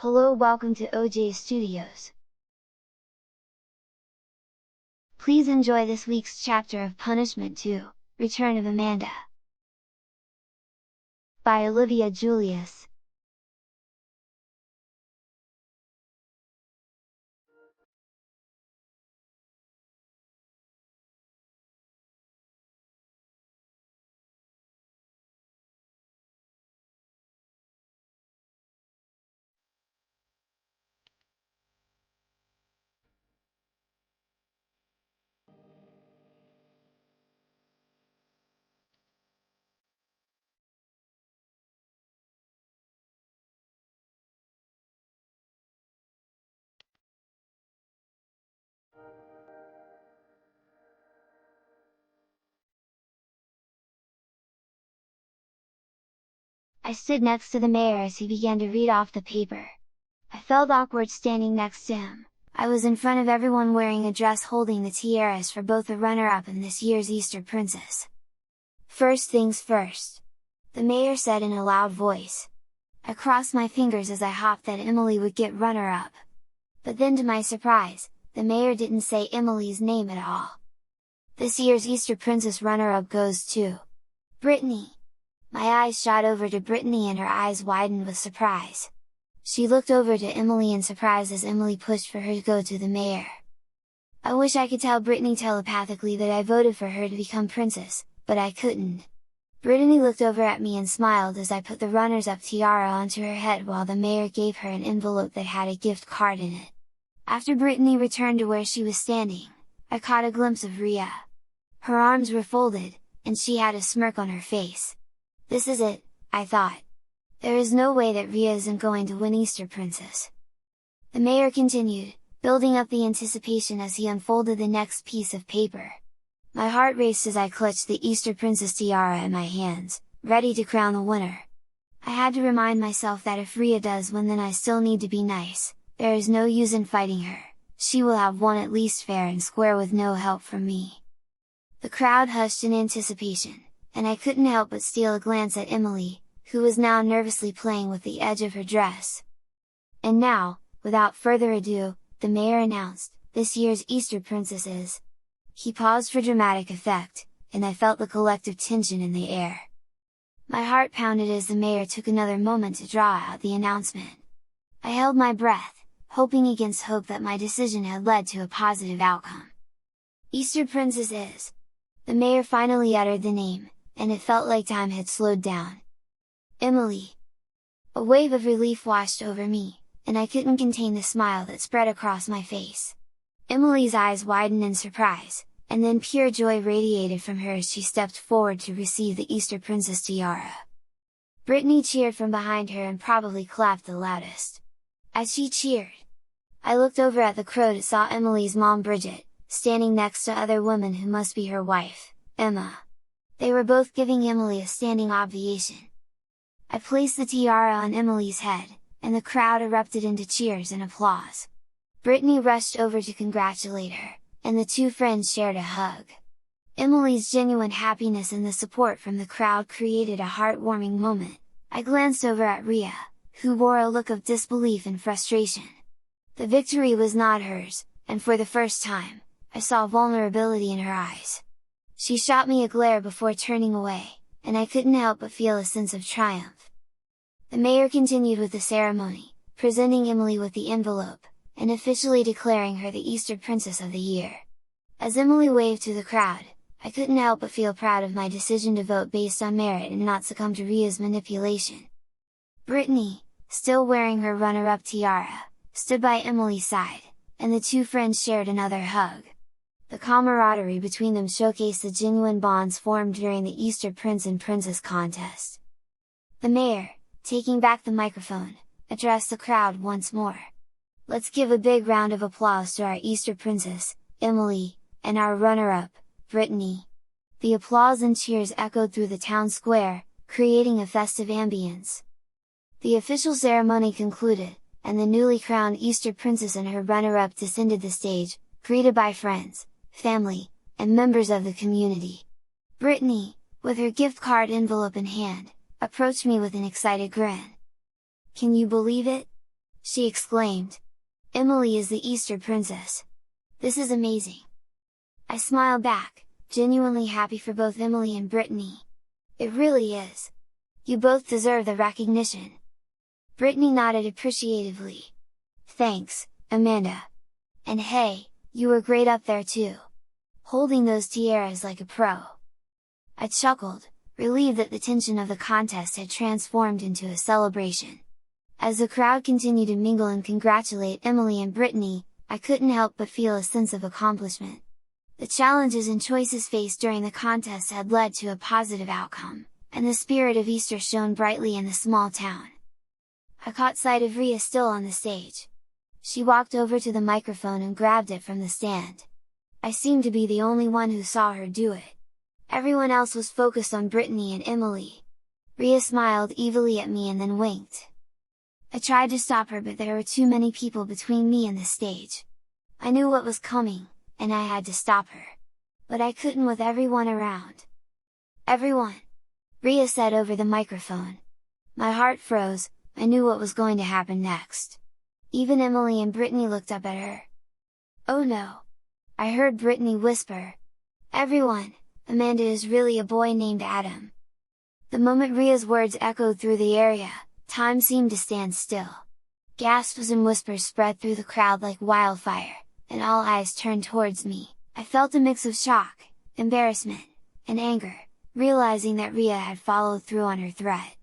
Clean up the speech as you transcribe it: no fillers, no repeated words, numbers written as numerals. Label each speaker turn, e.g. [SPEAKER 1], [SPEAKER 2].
[SPEAKER 1] Hello, welcome to OJ Studios. Please enjoy this week's chapter of Punishment 2, Return of Amanda, by Olivia Julius. I stood next to the mayor as he began to read off the paper. I felt awkward standing next to him. I was in front of everyone wearing a dress holding the tiaras for both the runner-up and this year's Easter Princess. First things first, the mayor said in a loud voice. I crossed my fingers as I hoped that Emily would get runner-up. But then to my surprise, the mayor didn't say Emily's name at all. This year's Easter Princess runner-up goes to Brittany! My eyes shot over to Brittany and her eyes widened with surprise. She looked over to Emily in surprise as Emily pushed for her to go to the mayor. I wish I could tell Brittany telepathically that I voted for her to become princess, but I couldn't. Brittany looked over at me and smiled as I put the runners-up tiara onto her head while the mayor gave her an envelope that had a gift card in it. After Brittany returned to where she was standing, I caught a glimpse of Rhea. Her arms were folded, and she had a smirk on her face. This is it, I thought. There is no way that Rhea isn't going to win Easter Princess. The mayor continued, building up the anticipation as he unfolded the next piece of paper. My heart raced as I clutched the Easter Princess tiara in my hands, ready to crown the winner. I had to remind myself that if Rhea does win, then I still need to be nice. There is no use in fighting her, she will have won at least fair and square with no help from me. The crowd hushed in anticipation, and I couldn't help but steal a glance at Emily, who was now nervously playing with the edge of her dress. And now, without further ado, the mayor announced, this year's Easter Princess is... He paused for dramatic effect, and I felt the collective tension in the air. My heart pounded as the mayor took another moment to draw out the announcement. I held my breath, hoping against hope that my decision had led to a positive outcome. Easter Princess is... The mayor finally uttered the name, and it felt like time had slowed down. Emily! A wave of relief washed over me, and I couldn't contain the smile that spread across my face. Emily's eyes widened in surprise, and then pure joy radiated from her as she stepped forward to receive the Easter Princess tiara. Brittany cheered from behind her and probably clapped the loudest. As she cheered, I looked over at the crowd and saw Emily's mom Bridget, standing next to other women who must be her wife, Emma. They were both giving Emily a standing ovation. I placed the tiara on Emily's head, and the crowd erupted into cheers and applause. Brittany rushed over to congratulate her, and the two friends shared a hug. Emily's genuine happiness and the support from the crowd created a heartwarming moment. I glanced over at Rhea, who wore a look of disbelief and frustration. The victory was not hers, and for the first time, I saw vulnerability in her eyes. She shot me a glare before turning away, and I couldn't help but feel a sense of triumph. The mayor continued with the ceremony, presenting Emily with the envelope, and officially declaring her the Easter Princess of the Year. As Emily waved to the crowd, I couldn't help but feel proud of my decision to vote based on merit and not succumb to Rhea's manipulation. Brittany, still wearing her runner-up tiara, stood by Emily's side, and the two friends shared another hug. The camaraderie between them showcased the genuine bonds formed during the Easter Prince and Princess contest. The mayor, taking back the microphone, addressed the crowd once more. Let's give a big round of applause to our Easter Princess, Emily, and our runner-up, Brittany. The applause and cheers echoed through the town square, creating a festive ambience. The official ceremony concluded, and the newly crowned Easter Princess and her runner-up descended the stage, greeted by friends, family, and members of the community. Brittany, with her gift card envelope in hand, approached me with an excited grin. Can you believe it? she exclaimed. "Emily is the Easter princess! This is amazing!" I smiled back, genuinely happy for both Emily and Brittany. "It really is! You both deserve the recognition!" Brittany nodded appreciatively. "Thanks, Amanda! And hey, you were great up there too! Holding those tiaras like a pro!" I chuckled, relieved that the tension of the contest had transformed into a celebration. As the crowd continued to mingle and congratulate Emily and Brittany, I couldn't help but feel a sense of accomplishment. The challenges and choices faced during the contest had led to a positive outcome, and the spirit of Easter shone brightly in the small town. I caught sight of Rhea still on the stage. She walked over to the microphone and grabbed it from the stand. I seemed to be the only one who saw her do it. Everyone else was focused on Brittany and Emily. Rhea smiled evilly at me and then winked. I tried to stop her, but there were too many people between me and the stage. I knew what was coming, and I had to stop her. But I couldn't with everyone around. "Everyone!" Rhea said over the microphone. My heart froze, I knew what was going to happen next. Even Emily and Brittany looked up at her. "Oh no!" I heard Brittany whisper. "Everyone, Amanda is really a boy named Adam." The moment Rhea's words echoed through the area, time seemed to stand still. Gasps and whispers spread through the crowd like wildfire, and all eyes turned towards me. I felt a mix of shock, embarrassment, and anger, realizing that Rhea had followed through on her threat.